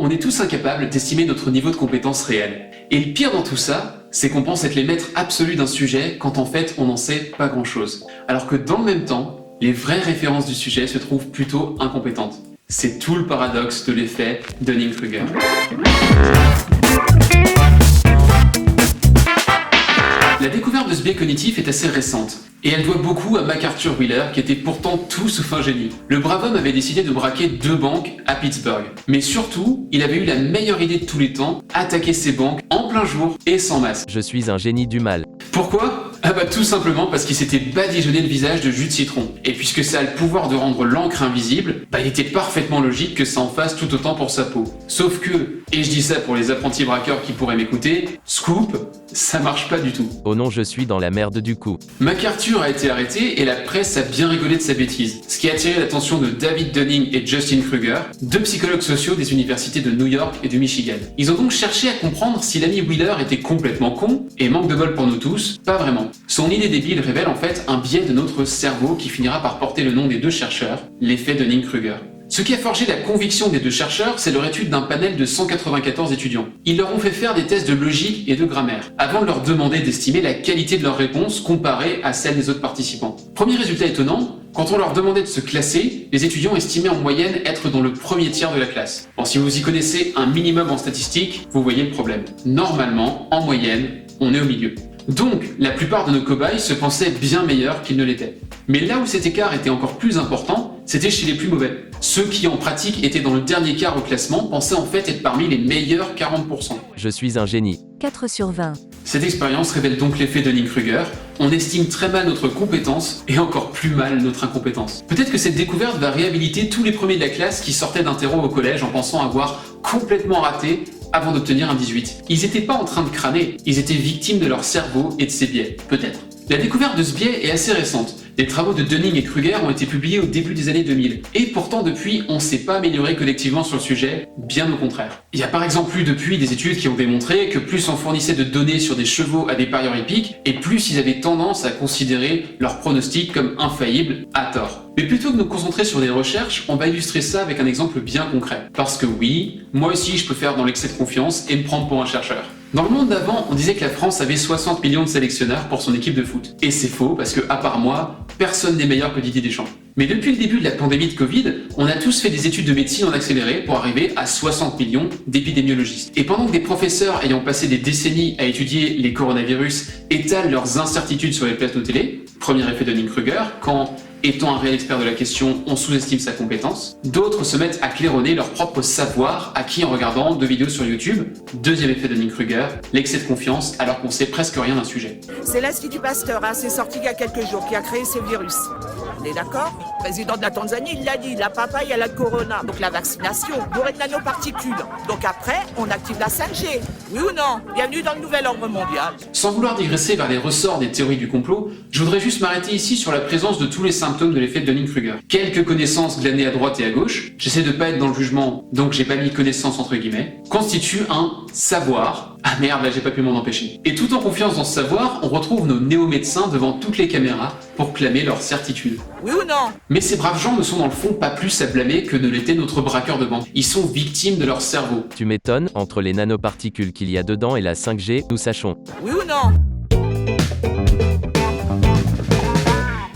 on est tous incapables d'estimer notre niveau de compétence réel. Et le pire dans tout ça, c'est qu'on pense être les maîtres absolus d'un sujet quand en fait on n'en sait pas grand-chose. Alors que dans le même temps, les vraies références du sujet se trouvent plutôt incompétentes. C'est tout le paradoxe de l'effet Dunning-Kruger. La découverte de ce biais cognitif est assez récente, et elle doit beaucoup à MacArthur Wheeler, qui était pourtant tout sauf un génie. Le brave homme avait décidé de braquer 2 banques à Pittsburgh. Mais surtout, il avait eu la meilleure idée de tous les temps, attaquer ces banques en plein jour et sans masque. Je suis un génie du mal. Pourquoi ? Ah bah tout simplement parce qu'il s'était badigeonné le visage de jus de citron. Et puisque ça a le pouvoir de rendre l'encre invisible, il était parfaitement logique que ça en fasse tout autant pour sa peau. Sauf que, et je dis ça pour les apprentis braqueurs qui pourraient m'écouter, scoop, ça marche pas du tout. Oh non, je suis dans la merde du coup. MacArthur a été arrêté et la presse a bien rigolé de sa bêtise, ce qui a attiré l'attention de David Dunning et Justin Kruger, 2 psychologues sociaux des universités de New York et de Michigan. Ils ont donc cherché à comprendre si l'ami Wheeler était complètement con, et manque de bol pour nous tous, pas vraiment. Son idée débile révèle en fait un biais de notre cerveau qui finira par porter le nom des 2 chercheurs, l'effet Dunning-Kruger. Ce qui a forgé la conviction des 2 chercheurs, c'est leur étude d'un panel de 194 étudiants. Ils leur ont fait faire des tests de logique et de grammaire, avant de leur demander d'estimer la qualité de leurs réponses comparée à celle des autres participants. Premier résultat étonnant, quand on leur demandait de se classer, les étudiants estimaient en moyenne être dans le premier tiers de la classe. Bon, si vous y connaissez un minimum en statistique, vous voyez le problème. Normalement, en moyenne, on est au milieu. Donc, la plupart de nos cobayes se pensaient bien meilleurs qu'ils ne l'étaient. Mais là où cet écart était encore plus important, c'était chez les plus mauvais. Ceux qui en pratique étaient dans le dernier quart au classement pensaient en fait être parmi les meilleurs 40%. Je suis un génie. 4 sur 20. Cette expérience révèle donc l'effet Dunning-Kruger. On estime très mal notre compétence et encore plus mal notre incompétence. Peut-être que cette découverte va réhabiliter tous les premiers de la classe qui sortaient d'un terreau au collège en pensant avoir complètement raté avant d'obtenir un 18. Ils n'étaient pas en train de crâner, ils étaient victimes de leur cerveau et de ses biais, peut-être. La découverte de ce biais est assez récente. Les travaux de Dunning et Kruger ont été publiés au début des années 2000. Et pourtant, depuis, on ne s'est pas amélioré collectivement sur le sujet, bien au contraire. Il y a par exemple eu depuis des études qui ont démontré que plus on fournissait de données sur des chevaux à des parieurs hippiques, et plus ils avaient tendance à considérer leurs pronostics comme infaillibles à tort. Mais plutôt que de nous concentrer sur des recherches, on va illustrer ça avec un exemple bien concret. Parce que oui, moi aussi je peux faire dans l'excès de confiance et me prendre pour un chercheur. Dans le monde d'avant, on disait que la France avait 60 millions de sélectionneurs pour son équipe de foot. Et c'est faux, parce que à part moi, personne n'est meilleur que Didier Deschamps. Mais depuis le début de la pandémie de Covid, on a tous fait des études de médecine en accéléré pour arriver à 60 millions d'épidémiologistes. Et pendant que des professeurs ayant passé des décennies à étudier les coronavirus étalent leurs incertitudes sur les plateaux télé, premier effet Dunning-Kruger, quand, étant un réel expert de la question, on sous-estime sa compétence, d'autres se mettent à claironner leur propre savoir acquis en regardant 2 vidéos sur YouTube, deuxième effet Dunning-Kruger, l'excès de confiance alors qu'on sait presque rien d'un sujet. C'est l'Institut Pasteur, c'est sorti il y a quelques jours, qui a créé ces virus. On est d'accord ? Le président de la Tanzanie, il l'a dit, la papaye, elle a le corona. Donc la vaccination, bourrée de nanoparticules. Donc après, on active la 5G. Oui ou non ? Bienvenue dans le nouvel ordre mondial. Sans vouloir digresser vers les ressorts des théories du complot, je voudrais juste m'arrêter ici sur la présence de tous les symptômes de l'effet Dunning-Kruger. Quelques connaissances glanées à droite et à gauche, j'essaie de pas être dans le jugement, donc j'ai pas mis connaissance entre guillemets, constituent un savoir. Ah merde, là j'ai pas pu m'en empêcher. Et tout en confiance dans ce savoir, on retrouve nos néo-médecins devant toutes les caméras pour clamer leur certitude. Oui ou non ? Mais ces braves gens ne sont dans le fond pas plus à blâmer que ne l'était notre braqueur de banque. Ils sont victimes de leur cerveau. Tu m'étonnes, entre les nanoparticules qu'il y a dedans et la 5G, nous sachons. Oui ou non ?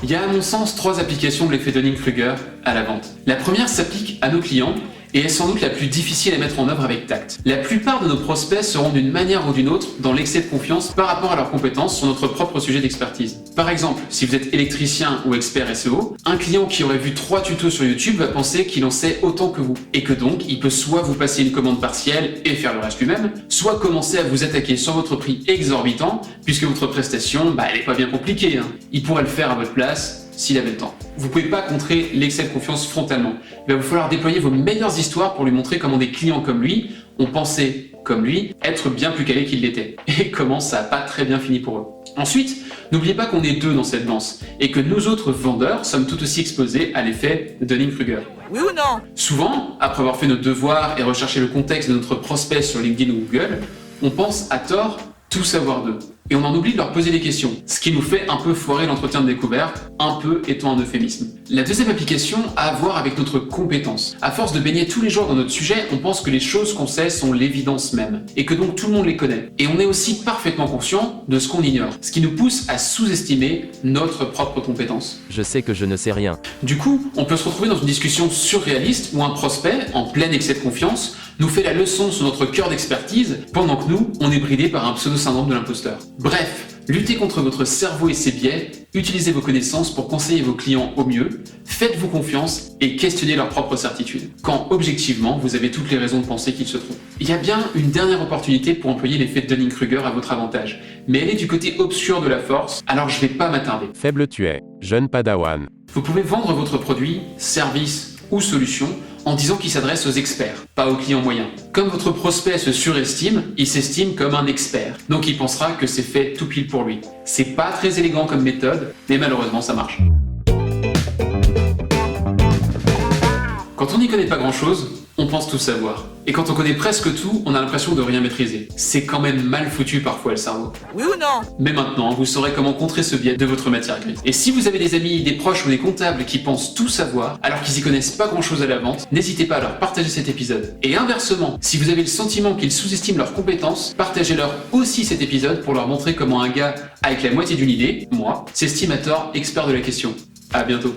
Il y a à mon sens 3 applications de l'effet Dunning-Kruger à la vente. La première s'applique à nos clients et est sans doute la plus difficile à mettre en œuvre avec tact. La plupart de nos prospects seront d'une manière ou d'une autre dans l'excès de confiance par rapport à leurs compétences sur notre propre sujet d'expertise. Par exemple, si vous êtes électricien ou expert SEO, un client qui aurait vu 3 tutos sur YouTube va penser qu'il en sait autant que vous, et que donc il peut soit vous passer une commande partielle et faire le reste lui-même, soit commencer à vous attaquer sur votre prix exorbitant, puisque votre prestation, elle est pas bien compliquée, Il pourrait le faire à votre place, s'il avait le temps. Vous pouvez pas contrer l'excès de confiance frontalement. Il va vous falloir déployer vos meilleures histoires pour lui montrer comment des clients comme lui ont pensé, comme lui, être bien plus calés qu'ils l'étaient. Et comment ça a pas très bien fini pour eux. Ensuite, n'oubliez pas qu'on est 2 dans cette danse, et que nous autres vendeurs sommes tout aussi exposés à l'effet de Dunning-Kruger. Oui ou non ? Souvent, après avoir fait nos devoirs et recherché le contexte de notre prospect sur LinkedIn ou Google, on pense à tort tout savoir d'eux. et on en oublie de leur poser des questions, ce qui nous fait un peu foirer l'entretien de découverte, un peu étant un euphémisme. La deuxième application a à voir avec notre compétence. À force de baigner tous les jours dans notre sujet, on pense que les choses qu'on sait sont l'évidence même, et que donc tout le monde les connaît. Et on est aussi parfaitement conscient de ce qu'on ignore, ce qui nous pousse à sous-estimer notre propre compétence. Je sais que je ne sais rien. Du coup, on peut se retrouver dans une discussion surréaliste où un prospect, en plein excès de confiance, nous fait la leçon sur notre cœur d'expertise, pendant que nous, on est bridé par un pseudo-syndrome de l'imposteur. Bref, luttez contre votre cerveau et ses biais, utilisez vos connaissances pour conseiller vos clients au mieux, faites-vous confiance et questionnez leurs propres certitudes, quand objectivement, vous avez toutes les raisons de penser qu'ils se trompent. Il y a bien une dernière opportunité pour employer l'effet de Dunning-Kruger à votre avantage, mais elle est du côté obscur de la force, alors je vais pas m'attarder. Faible tu es, jeune padawan. Vous pouvez vendre votre produit, service ou solution en disant qu'il s'adresse aux experts, pas aux clients moyens. Comme votre prospect se surestime, il s'estime comme un expert, donc il pensera que c'est fait tout pile pour lui. C'est pas très élégant comme méthode, mais malheureusement ça marche. Quand on n'y connaît pas grand-chose, on pense tout savoir. Et quand on connaît presque tout, on a l'impression de rien maîtriser. C'est quand même mal foutu parfois le cerveau. Oui ou non? Mais maintenant, vous saurez comment contrer ce biais de votre matière grise. Et si vous avez des amis, des proches ou des comptables qui pensent tout savoir, alors qu'ils y connaissent pas grand-chose à la vente, n'hésitez pas à leur partager cet épisode. Et inversement, si vous avez le sentiment qu'ils sous-estiment leurs compétences, partagez-leur aussi cet épisode pour leur montrer comment un gars avec la moitié d'une idée, moi, s'estime à tort expert de la question. À bientôt.